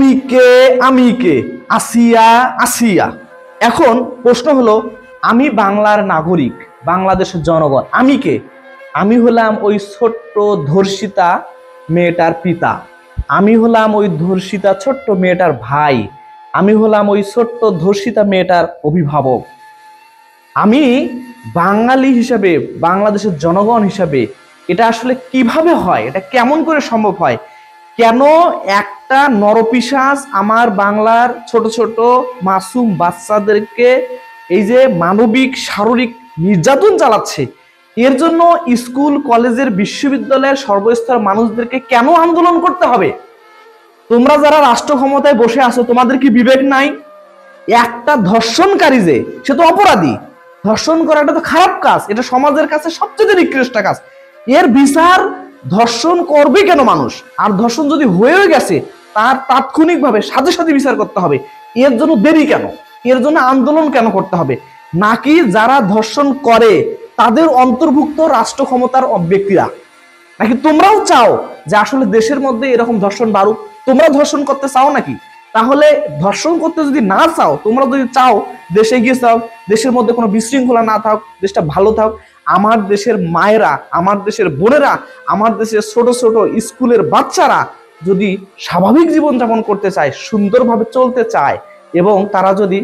তুমি কে, আমি কে, আসিয়া আসিয়া। এখন প্রশ্ন হলো, আমি বাংলার নাগরিক, বাংলাদেশের জনগণ, আমি কে? আমি হলাম ওই ছোট্ট ধর্ষিতা মেয়েটার পিতা, আমি হলাম ওই ধর্ষিতা ছোট্ট মেয়েটার ভাই, আমি হলাম ওই ছোট্ট ধর্ষিতা মেয়েটার অভিভাবক। আমি বাঙালি হিসাবে, বাংলাদেশের জনগণ হিসাবে এটা আসলে কিভাবে হয়, এটা কেমন করে সম্ভব হয়? কেন একটা নরপিশাচ আমার বাংলার ছোট ছোট মাসুম বাচ্চাদেরকে এই যে মানবিক শারীরিক নির্যাতন চালাচ্ছে, এর জন্য স্কুল কলেজের বিশ্ববিদ্যালয়ের সর্বস্তর মানুষদেরকে কেন আন্দোলন করতে হবে? তোমরা যারা রাষ্ট্র ক্ষমতায় বসে আছো, তোমাদের কি বিবেক নাই? একটা ধর্ষণকারী যে, সে তো অপরাধী। ধর্ষণ করাটা তো খারাপ কাজ, এটা সমাজের কাছে সবচেয়ে নিকৃষ্ট কাজ। এর বিচার ধর্ষণ করবে কেন মানুষ? আর ধর্ষণ যদি হয়ে গেছে, তার তাৎক্ষণিকভাবে সাথে সাথে বিচার করতে হবে। এর জন্য দেরি কেন? এর জন্য আন্দোলন কেন করতে হবে? নাকি যারা ধর্ষণ করে তাদের অন্তর্ভুক্ত রাষ্ট্র ক্ষমতার ব্যক্তিরা? নাকি তোমরাও চাও যে আসলে দেশের মধ্যে এরকম ধর্ষণ বাড়ুক? তোমরা ধর্ষণ করতে চাও নাকি? তাহলে ধর্ষণ করতে যদি না চাও, তোমরা যদি চাও দেশে গিয়ে চাও দেশের মধ্যে কোনো বিশৃঙ্খলা না থাক, দেশটা ভালো থাক, আমার দেশের মায়েরা, আমার দেশের বোনেরা, আমার দেশের ছোট ছোট স্কুলের বাচ্চারা যদি স্বাভাবিক জীবনযাপন করতে চায়, সুন্দরভাবে চলতে চায়, এবং তারা যদি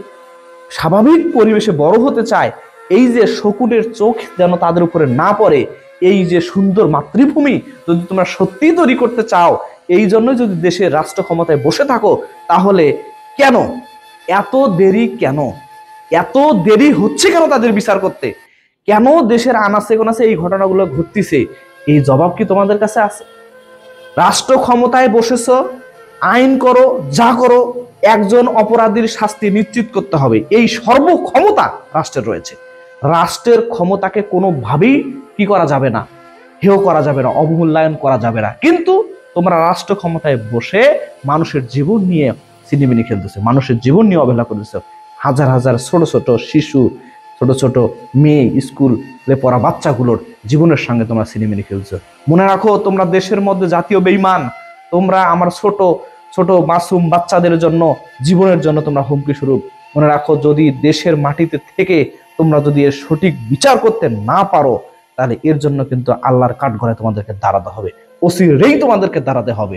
স্বাভাবিক পরিবেশে বড় হতে চায়, এই যে শকুনের চোখ যেন তাদের উপরে না পড়ে, এই যে সুন্দর মাতৃভূমি যদি তোমরা সত্যিই তৈরি করতে চাও, এই জন্য যদি দেশের রাষ্ট্র ক্ষমতায় বসে থাকো, তাহলে কেন এত দেরি? কেন এত দেরি হচ্ছে? কেন তাদের বিচার করতে? কেন দেশের আনাচে কোনাচে এই ঘটনাগুলো ঘটতেছে? এই জবাব কি তোমাদের কাছে আছে? রাষ্ট্র ক্ষমতায় বসেছ, আইন করো, যা করো, একজন অপরাধীর শাস্তি নিশ্চিত করতে হবে, এই সর্বক্ষমতা রাষ্ট্রের রয়েছে। রাষ্ট্রের ক্ষমতাকে কোনোভাবেই কি করা যাবে না, হেয় করা যাবে না, অবমূল্যায়ন করা যাবে না। কিন্তু তোমরা রাষ্ট্র ক্ষমতায় বসে মানুষের জীবন নিয়ে সিনেমিনি খেলতেছে, মানুষের জীবন নিয়ে অবহেলা করতেছে। হাজার হাজার ছোট ছোট শিশু, ছোট ছোট মেয়ে, স্কুলে পড়া বাচ্চাগুলোর জীবনের সঙ্গে তোমরা সিনেমিনি খেলছো। মনে রাখো, তোমরা দেশের মধ্যে জাতীয় বেঈমান। তোমরা আমার ছোট ছোট মাসুম বাচ্চাদের জন্য, জীবনের জন্য তোমরা হুমকি স্বরূপ। মনে রাখো, যদি দেশের মাটিতে থেকে তোমরা যদি এর সঠিক বিচার করতে না পারো, তাহলে এর জন্য কিন্তু আল্লাহর কাঠগড়ায় তোমাদেরকে দাঁড়াতে হবে, অচিরেই তোমাদেরকে দাঁড়াতে হবে।